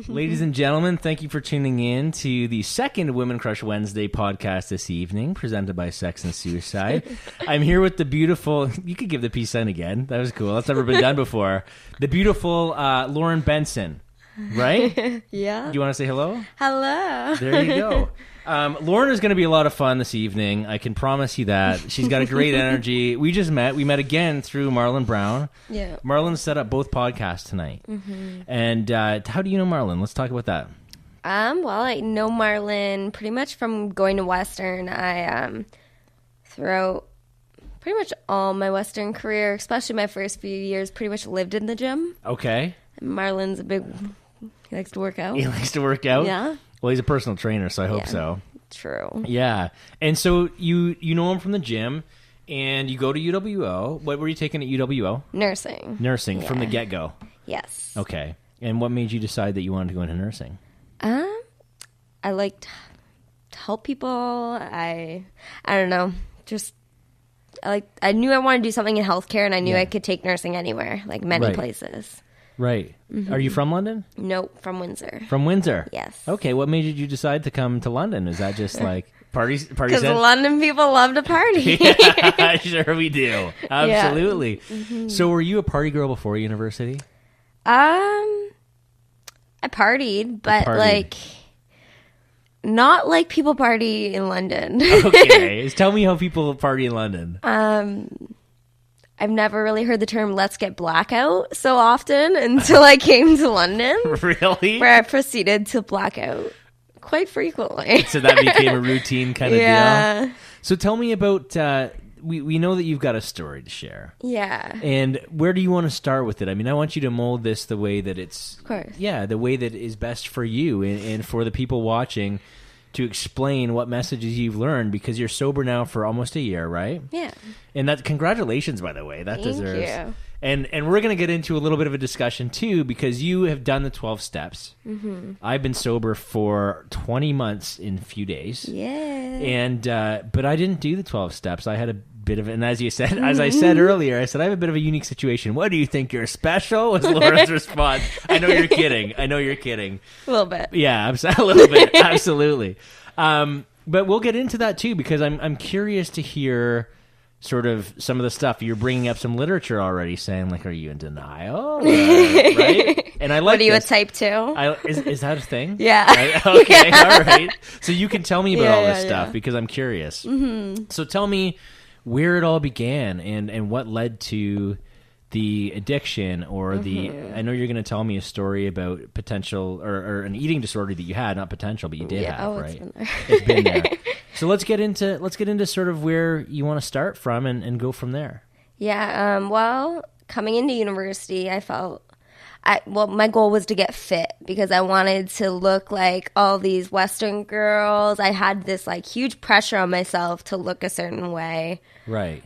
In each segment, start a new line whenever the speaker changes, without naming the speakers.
Ladies and gentlemen, thank you for tuning in to the second Women Crush Wednesday podcast this evening, presented by Sex and Suicide. I'm here with the beautiful, you could give the peace sign again. That was cool. That's never been done before. The beautiful Lauren Benson, right?
Yeah.
Do you want to say hello?
Hello.
There you go. Lauren is going to be a lot of fun this evening. I can promise you that. She's got a great energy. We just met. We met again through Marlon Brown.
Yeah.
Marlon set up both podcasts tonight. Mm-hmm. And how do you know Marlon? Let's talk about that.
Well, I know Marlon pretty much from going to Western. I throughout pretty much all my Western career, especially my first few years, pretty much lived in the gym.
Okay.
And Marlon's he likes to work out.
He likes to work out?
Yeah.
Well, he's a personal trainer, so I hope so.
True.
Yeah. And so you know him from the gym, and you go to UWO. What were you taking at UWO?
Nursing.
Nursing, from the get-go.
Yes.
Okay. And what made you decide that you wanted to go into nursing?
I like to help people. I don't know. Just I knew I wanted to do something in healthcare, and I knew I could take nursing anywhere, like many places.
Right. Mm-hmm. Are you from London?
Nope, from Windsor.
From Windsor?
Yes.
Okay, what made you decide to come to London? Is that just like party
Because London people love to party.
Yeah, sure we do. Absolutely.
Yeah. Mm-hmm.
So were you a party girl before university?
I partied, but like not like people party in London.
Okay. Tell me how people party in London.
I've never really heard the term "let's get blackout" so often until I came to London.
Really?
Where I proceeded to blackout quite frequently.
So that became a routine kind of deal? So tell me about, we know that you've got a story to share.
Yeah.
And where do you want to start with it? I mean, I want you to mold this the way that it's...
Of course.
Yeah, the way that is best for you and for the people watching, to explain what messages you've learned, because you're sober now for almost a year, right?
Yeah.
And that, congratulations, by the way. That
Thank
deserves.
you.
And we're going to get into a little bit of a discussion too, because you have done the 12 steps. Mm-hmm. I've been sober for 20 months in a few days.
Yeah.
And but I didn't do the 12 steps. I had a bit of, and as you said, as I said earlier, I said I have a bit of a unique situation. What do you think? You're special? Was Laura's response. I know you're kidding. A
little bit.
Yeah, a little bit. Absolutely. But we'll get into that too, because I'm curious to hear sort of some of the stuff. You're bringing up some literature already, saying like, "Are you in denial?" Right? And I like.
What are you,
this.
a type 2?
Is that a thing?
Yeah.
Okay.
Yeah.
All right. So you can tell me about all this stuff,
yeah.
because I'm curious.
Mm-hmm.
So tell me where it all began and what led to the addiction or the... I know you're going to tell me a story about potential or an eating disorder that you had, not potential, but you did have, right? It's been there. So let's get into sort of where you want to start from and go from there.
Yeah. Well, coming into university, I felt... my goal was to get fit because I wanted to look like all these Western girls. I had this like huge pressure on myself to look a certain way.
Right.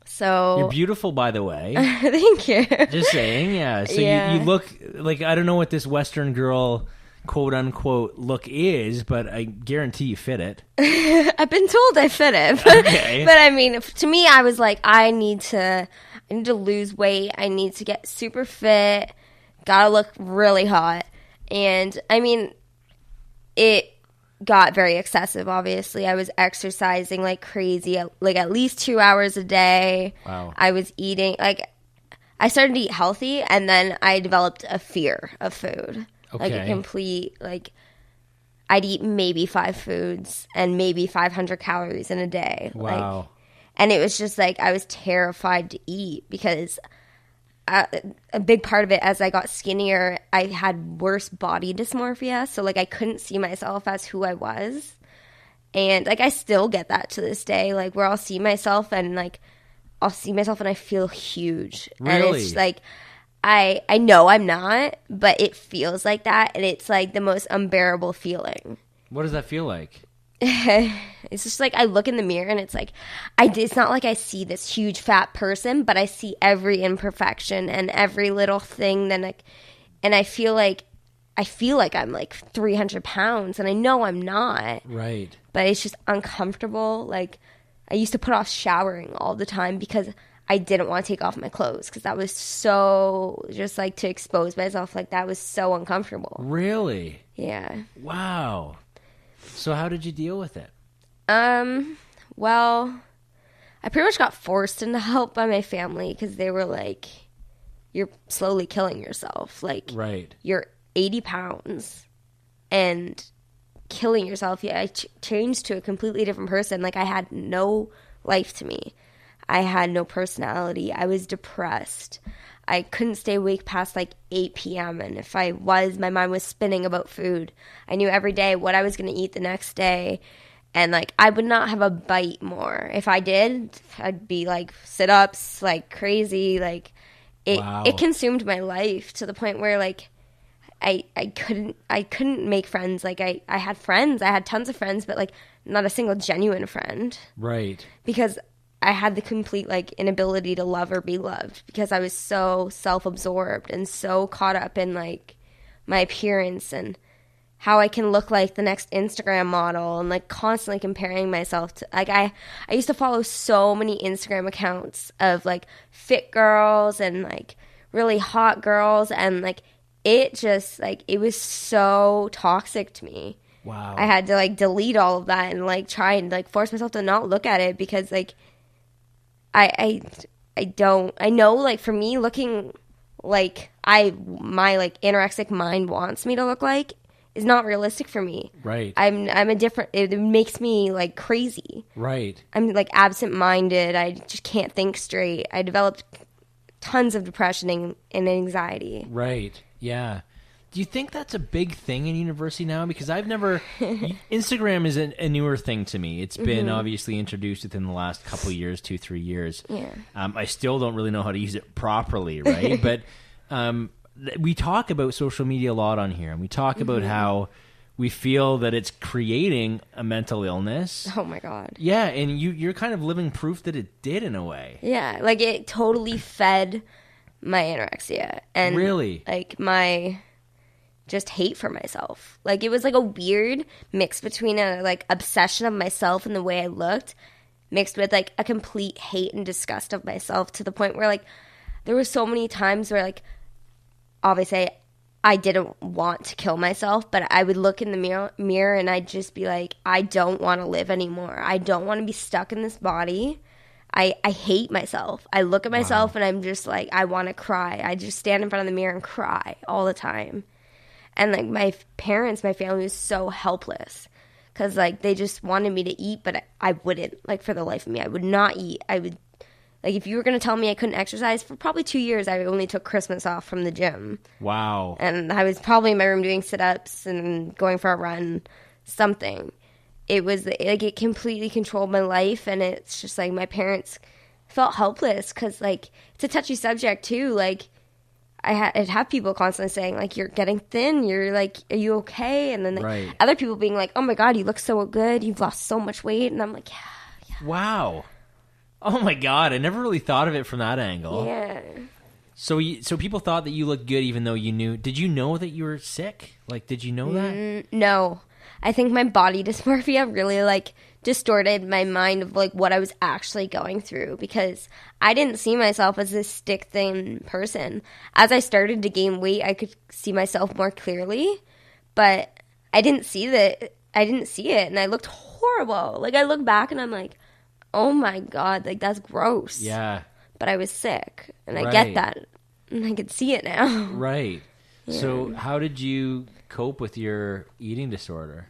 So
you're beautiful, by the way.
Thank you.
Just saying, yeah. So
yeah.
You look like, I don't know what this Western girl quote unquote look is, but I guarantee you fit it.
I've been told I fit it.
Okay.
But I mean, to me, I was like, I need to lose weight. I need to get super fit. Gotta look really hot. And I mean, it got very excessive, obviously. I was exercising like crazy, like at least 2 hours a day.
Wow.
I was eating, like, I started to eat healthy, and then I developed a fear of food.
Okay.
Like a complete, like, I'd eat maybe 5 foods and maybe 500 calories in a day.
Wow.
Like, and it was just like I was terrified to eat because a big part of it, as I got skinnier, I had worse body dysmorphia. So, like, I couldn't see myself as who I was. And, like, I still get that to this day, like, where I'll see myself and I feel huge.
Really?
And it's like, I know I'm not, but it feels like that. And it's, like, the most unbearable feeling.
What does that feel like?
It's just like I look in the mirror and it's like it's not like I see this huge fat person, but I see every imperfection and every little thing. And I feel like I'm like 300 pounds, and I know I'm not.
Right.
But it's just uncomfortable. Like, I used to put off showering all the time because I didn't want to take off my clothes because that was so, just like to expose myself, like that was so uncomfortable.
Really?
Yeah.
Wow. So how did you deal with it?
Well, I pretty much got forced into help by my family because they were like, you're slowly killing yourself. Like,
Right.
you're 80 pounds and killing yourself. Yeah, I changed to a completely different person. Like, I had no life to me. I had no personality. I was depressed. I couldn't stay awake past like 8 p.m. And if I was, my mind was spinning about food. I knew every day what I was going to eat the next day. And like, I would not have a bite more. If I did, I'd be like sit-ups like crazy. Like it consumed my life to the point where like I couldn't make friends. Like I had friends. I had tons of friends, but like not a single genuine friend.
Right.
Because I had the complete like inability to love or be loved because I was so self-absorbed and so caught up in like my appearance and how I can look like the next Instagram model and like constantly comparing myself to like I used to follow so many Instagram accounts of like fit girls and like really hot girls and like it just like it was so toxic to me.
Wow.
I had to like delete all of that and like try and like force myself to not look at it because like I know like for me looking like my like anorexic mind wants me to look like is not realistic for me.
Right.
I'm a different, it makes me like crazy.
Right.
I'm like absent-minded. I just can't think straight. I developed tons of depression and anxiety.
Right. Yeah. Do you think that's a big thing in university now? Because I've never... Instagram is a newer thing to me. It's been obviously introduced within the last couple of years, 2-3 years.
Yeah.
I still don't really know how to use it properly, right? But we talk about social media a lot on here, and we talk about how we feel that it's creating a mental illness.
Oh, my God.
Yeah, and you're kind of living proof that it did in a way.
Yeah, like it totally fed my anorexia. And
really?
Like my... just hate for myself. Like it was like a weird mix between a like obsession of myself and the way I looked mixed with like a complete hate and disgust of myself to the point where like there were so many times where like obviously I didn't want to kill myself, but I would look in the mirror and I'd just be like, I don't want to live anymore. I don't want to be stuck in this body. I hate myself. I look at myself and I'm just like, I want to cry. I just stand in front of the mirror and cry all the time. And, like, my parents, my family was so helpless because, like, they just wanted me to eat, but I wouldn't. Like, for the life of me, I would not eat. I would, like, if you were going to tell me I couldn't exercise, for probably 2 years, I only took Christmas off from the gym.
Wow.
And I was probably in my room doing sit-ups and going for a run, something. It was, like, it completely controlled my life, and it's just, like, my parents felt helpless because, like, it's a touchy subject, too, like, I'd have people constantly saying, like, you're getting thin, you're like, are you okay? And then like, other people being like, oh my God, you look so good, you've lost so much weight. And I'm like, yeah.
Wow. Oh my God, I never really thought of it from that angle.
Yeah.
So people thought that you looked good even though you knew, did you know that you were sick? Like, did you know that?
No. I think my body dysmorphia really, like, distorted my mind of, like, what I was actually going through because I didn't see myself as this stick-thin person. As I started to gain weight, I could see myself more clearly, but I didn't see it, and I looked horrible. Like, I look back, and I'm like, oh, my God, like, that's gross.
Yeah.
But I was sick, and I get that, and I can see it now.
Right. Yeah. So how did you cope with your eating disorder?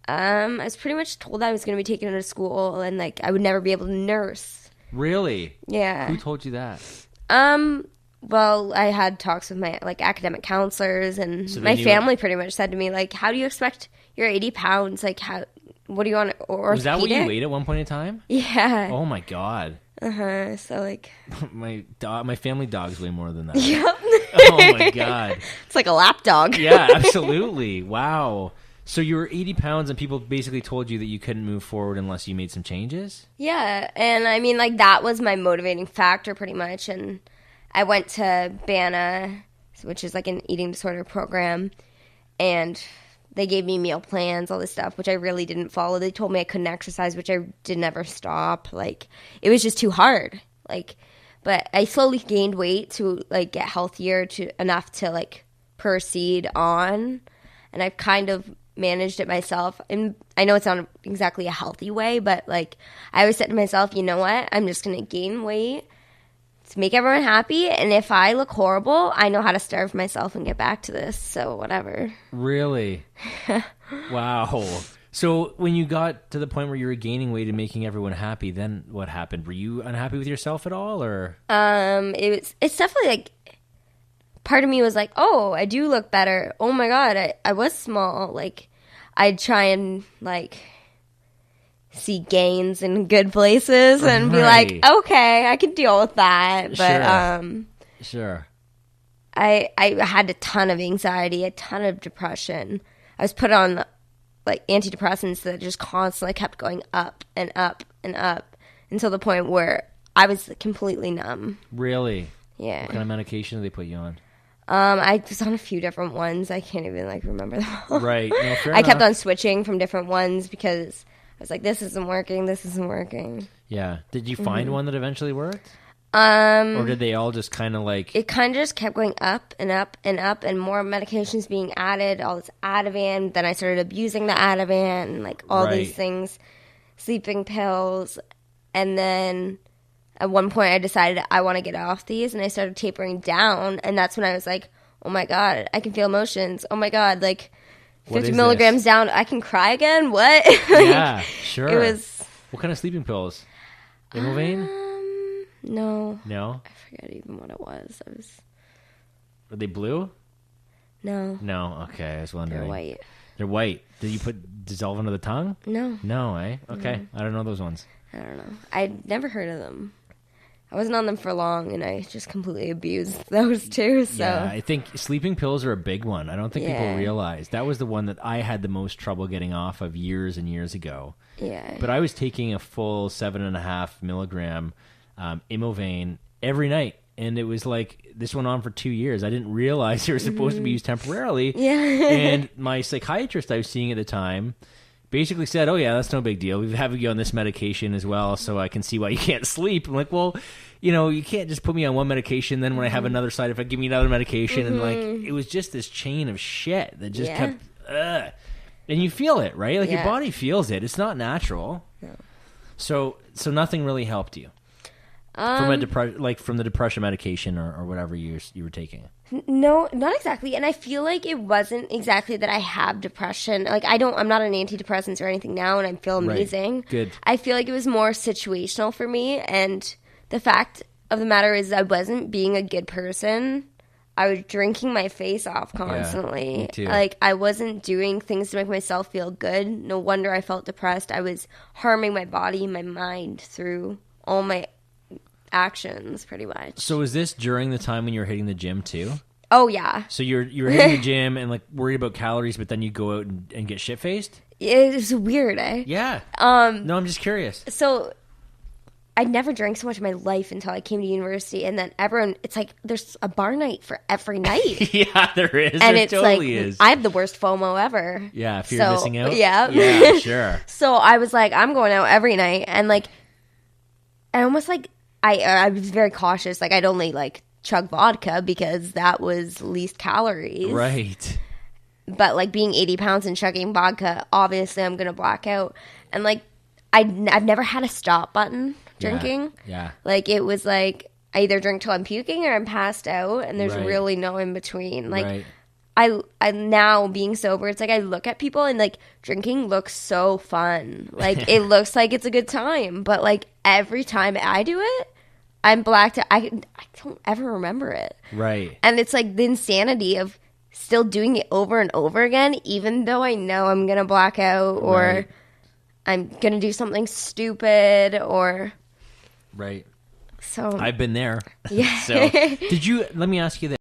I was pretty much told I was going to be taken to school and like I would never be able to nurse.
Really?
Yeah.
Who told you that?
Well, I had talks with my like academic counselors and my family pretty much said to me like, how do you expect you're 80 pounds? Like what do you want? Orthopedic?
Was that what you weighed at one point in time?
Yeah.
Oh my God.
So like
my family dog's way more than that.
Yep.
Oh my God.
It's like a lap dog.
Yeah, absolutely. Wow. So you were 80 pounds and people basically told you that you couldn't move forward unless you made some changes?
Yeah, and I mean, like, that was my motivating factor pretty much, and I went to BANA, which is like an eating disorder program, and they gave me meal plans, all this stuff, which I really didn't follow. They told me I couldn't exercise, which I did never stop. Like, it was just too hard. Like, but I slowly gained weight to like get healthier to enough to like proceed on, and I've kind of managed it myself. And I know it's not exactly a healthy way, but like I always said to myself, you know what? I'm just gonna gain weight to make everyone happy, and if I look horrible, I know how to starve myself and get back to this. So whatever.
Really? Wow. So when you got to the point where you were gaining weight and making everyone happy, then what happened? Were you unhappy with yourself at all, or?
It's definitely like part of me was like, oh, I do look better. Oh my God, I was small. Like I'd try and like see gains in good places and be like, okay, I can deal with that. But
sure.
I had a ton of anxiety, a ton of depression. I was put on like antidepressants that just constantly kept going up and up and up until the point where I was completely numb.
Really?
Yeah.
What kind of medication did they put you on?
I was on a few different ones. I can't even like remember them all.
Right. No, fair
I kept
enough.
on switching from different ones because I was like, this isn't working. This isn't working.
Yeah. Did you find one that eventually worked?
Or
did they all just kind of like...
It kind of just kept going up and up and up, and more medications being added, all this Ativan. Then I started abusing the Ativan, and like all these things, sleeping pills. And then at one point I decided I want to get off these, and I started tapering down. And that's when I was like, oh my God, I can feel emotions. Oh my God, like 50 milligrams down, I can cry again? What? Like,
yeah, sure.
It was...
What kind of sleeping pills? Imovane?
No.
No?
I forget even what it was.
Are they blue?
No.
No, okay, I was wondering.
They're white.
They're white. Did you put dissolve under the tongue?
No.
No, eh? Okay,
No.
I don't know those ones.
I don't know. I'd never heard of them. I wasn't on them for long, and I just completely abused those too. So
yeah, I think sleeping pills are a big one. I don't think people realize. That was the one that I had the most trouble getting off of years and years ago.
Yeah.
But I was taking a full 7.5 milligram Imovane every night. And it was like, this went on for 2 years. I didn't realize they were supposed to be used temporarily.
Yeah.
And my psychiatrist I was seeing at the time basically said, oh yeah, that's no big deal. We have you on this medication as well, so I can see why you can't sleep. I'm like, well, you know, you can't just put me on one medication, then when I have another side effect, give me another medication. And like, it was just this chain of shit that just kept, and you feel it, right? Like your body feels it. It's not natural.
No.
So nothing really helped you. From the depression medication or whatever you were taking.
No, not exactly. And I feel like it wasn't exactly that I have depression. Like I'm not on antidepressants or anything now, and I feel amazing.
Right. Good.
I feel like it was more situational for me, and the fact of the matter is I wasn't being a good person. I was drinking my face off constantly.
Yeah, me too.
Like I wasn't doing things to make myself feel good. No wonder I felt depressed. I was harming my body and my mind through all my actions, pretty much.
So is this during the time when you were hitting the gym too?
Oh yeah.
So you're hitting the gym and like worried about calories, but then you go out and get shit faced?
It's weird, eh?
Yeah. No, I'm just curious.
So I never drank so much in my life until I came to university, and then it's like there's a bar night for every night.
Yeah, there is.
And
there
it's
totally
like
is.
I have the worst FOMO ever.
Yeah, fear of missing out.
Yeah.
Yeah, sure.
So I was like, I'm going out every night, and like I almost like I was very cautious. Like I'd only like chug vodka because that was least calories.
Right.
But like being 80 pounds and chugging vodka, obviously I'm gonna black out. And like I've never had a stop button drinking.
Yeah.
Like it was like I either drink till I'm puking or I'm passed out, and there's really no in between. Like I now being sober, it's like I look at people and like drinking looks so fun. Like it looks like it's a good time, but like every time I do it, I'm blacked out. I don't ever remember it.
Right.
And it's like the insanity of still doing it over and over again, even though I know I'm going to black out or I'm going to do something stupid or...
Right.
So...
I've been there.
Yeah.
So let me ask you this.